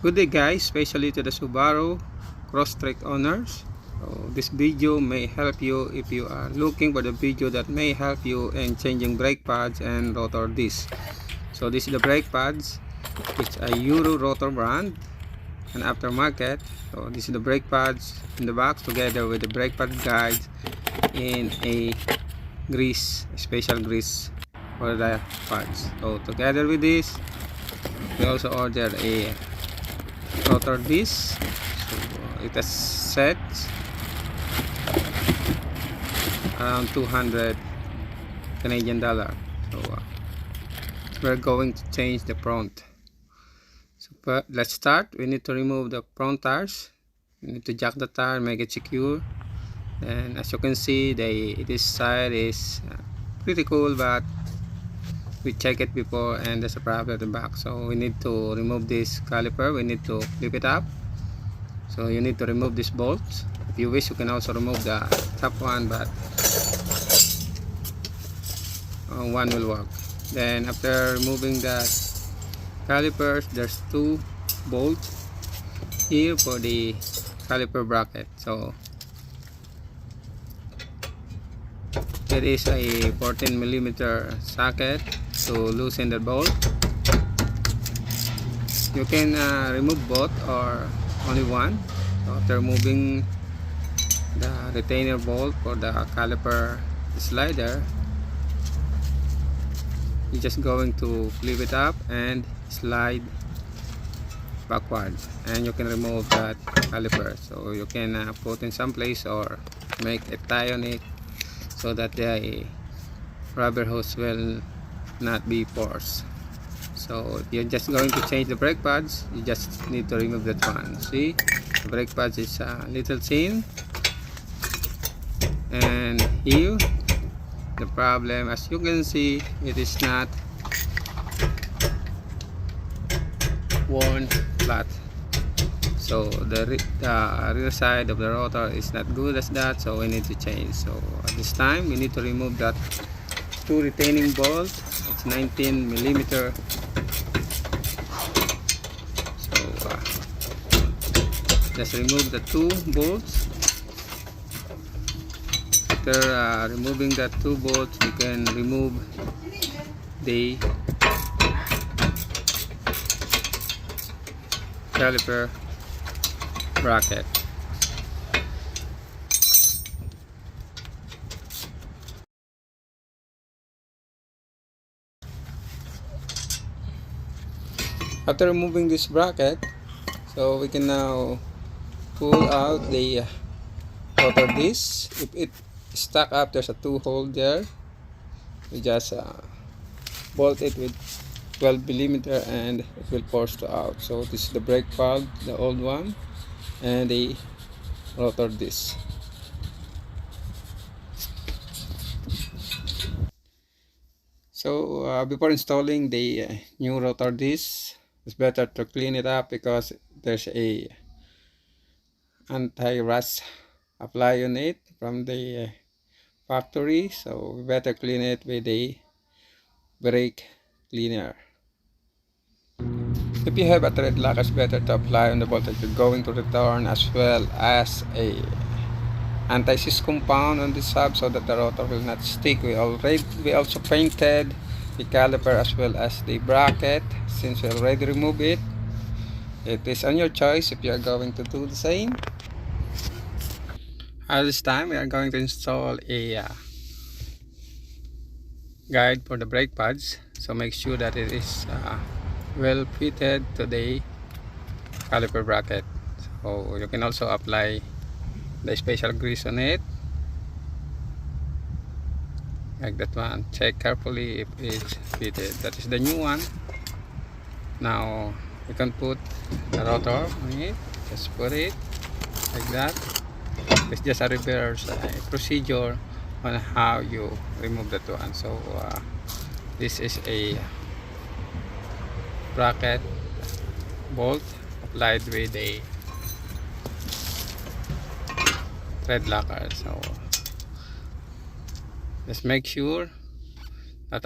Good day guys, especially to the Subaru crosstrek owners. So this video may help you if you are looking for the video that may help you in changing brake pads and rotor disc. So this is the brake pads. It's a Euro rotor brand and aftermarket. So this is the brake pads in the box together with the brake pad guide in a grease, a special grease for the pads. So together with this, we also ordered a rotor disc. So it has set around 200 Canadian dollar. So we're going to change the front. So let's start. We need to remove the front tires. We need to jack the tire, make it secure. And as you can see, this side is pretty cool, but we checked it before and there's a problem at the back. So we need to remove this caliper. We need to flip it up. So you need to remove this bolt. If you wish, you can also remove the top one, but one will work. Then after removing that calipers, there's two bolts here for the caliper bracket. So there is a 14mm socket to loosen the bolt. You can remove both or only one. So after removing the retainer bolt for the caliper slider, you're just going to flip it up and slide backwards, and you can remove that caliper. So you can put in some place or make a tie on it so that the rubber hose will not be forced. So if you're just going to change the brake pads, you just need to remove that one. See, the brake pads is a little thin, and here the problem, as you can see, it is not worn flat. So the rear side of the rotor is not good as that, so we need to change. So at this time we need to remove that two retaining bolts. It's 19mm. So just remove the two bolts. After removing that two bolts, we can remove the caliper bracket. After removing this bracket, so we can now pull out the rotor disc. If it stuck up, there's a two hole there. We just bolt it with 12mm and it will force out. So this is the brake pad, the old one, and the rotor disc. So before installing the new rotor disc, it's better to clean it up because there's a anti-rust apply on it from the factory. So we better clean it with a brake cleaner. If you have a thread lock, it's better to apply on the bolt that you're going to return, as well as a anti-seize compound on the sub so that the rotor will not stick. We also painted the caliper as well as the bracket. Since we already removed it, it is on your choice if you are going to do the same. At this time, we are going to install a guide for the brake pads. So make sure that it is well fitted to the caliper bracket. So you can also apply the special grease on it, like that one. Check carefully if it's fitted. That is the new one. Now you can put the rotor on it. Just put it like that. It's just a reverse procedure on how you remove that one. So this is a bracket bolt applied with a thread locker. So just make sure that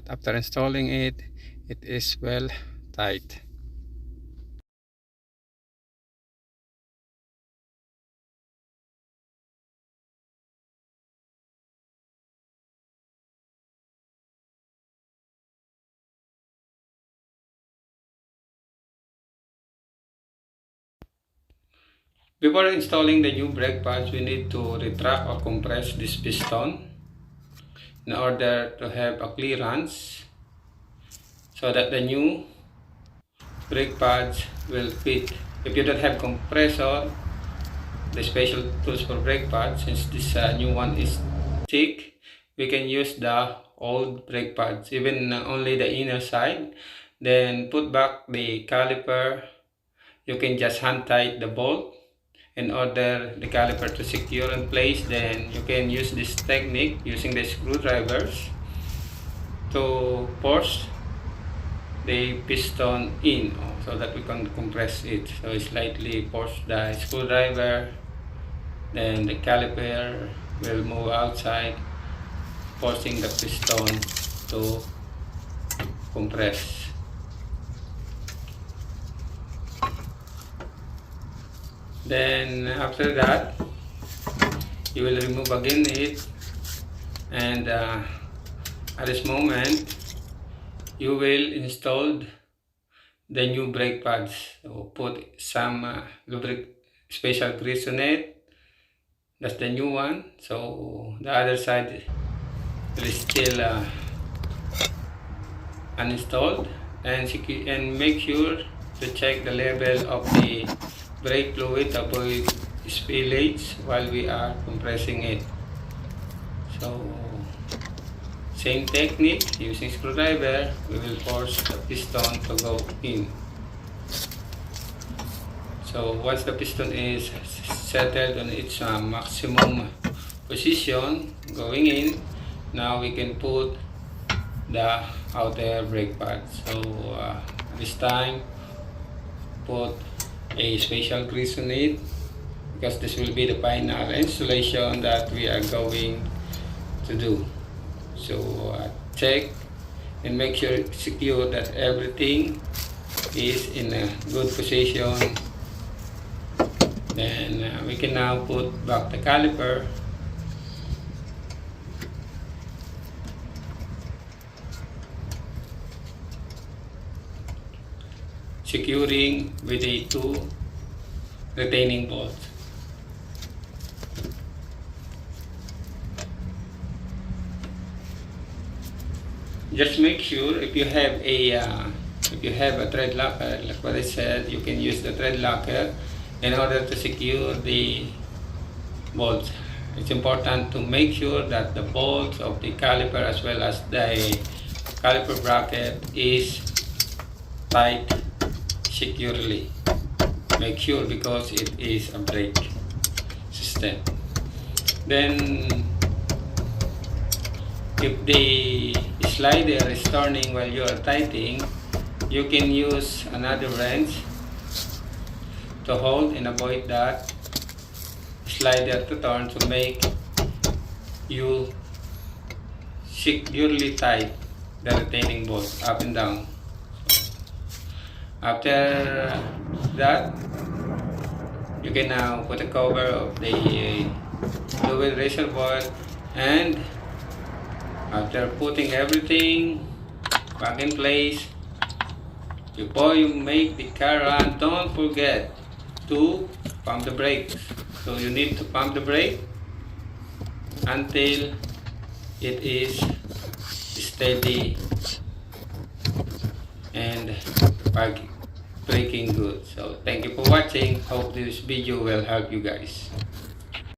after installing it, it is well tight. Before installing the new brake pads, we need to retract or compress this piston in order to have a clearance so that the new brake pads will fit. If you don't have compressor, the special tools for brake pads, since this new one is thick, we can use the old brake pads, even only the inner side. Then put back the caliper. You can just hand tight the bolt in order the caliper to secure in place. Then you can use this technique using the screwdrivers to force the piston in so that we can compress it. So slightly force the screwdriver, then the caliper will move outside, forcing the piston to compress. Then after that, you will remove again it, and at this moment you will install the new brake pads. So put some special grease on it. That's the new one. So the other side is still uninstalled, and make sure to check the level of the brake fluid, avoid spillage while we are compressing it. So same technique, using screwdriver, we will force the piston to go in. So once the piston is settled on its maximum position going in, now we can put the outer brake pad. So this time put a special grease on it, because this will be the final installation that we are going to do. So check and make sure secure that everything is in a good position. Then we can now put back the caliper. Securing with the two retaining bolts. Just make sure if you have a thread locker, like what I said, you can use the thread locker in order to secure the bolts. It's important to make sure that the bolts of the caliper as well as the caliper bracket is tight securely. Make sure, because it is a brake system. Then if the slider is turning while you are tightening, you can use another wrench to hold and avoid that slider to turn, to make you securely tight the retaining bolt up and down. After that, you can now put a cover of the fluid reservoir, and after putting everything back in place, before you make the car run, don't forget to pump the brakes. So you need to pump the brake until it is steady and braking good. So thank you for watching. Hope this video will help you guys.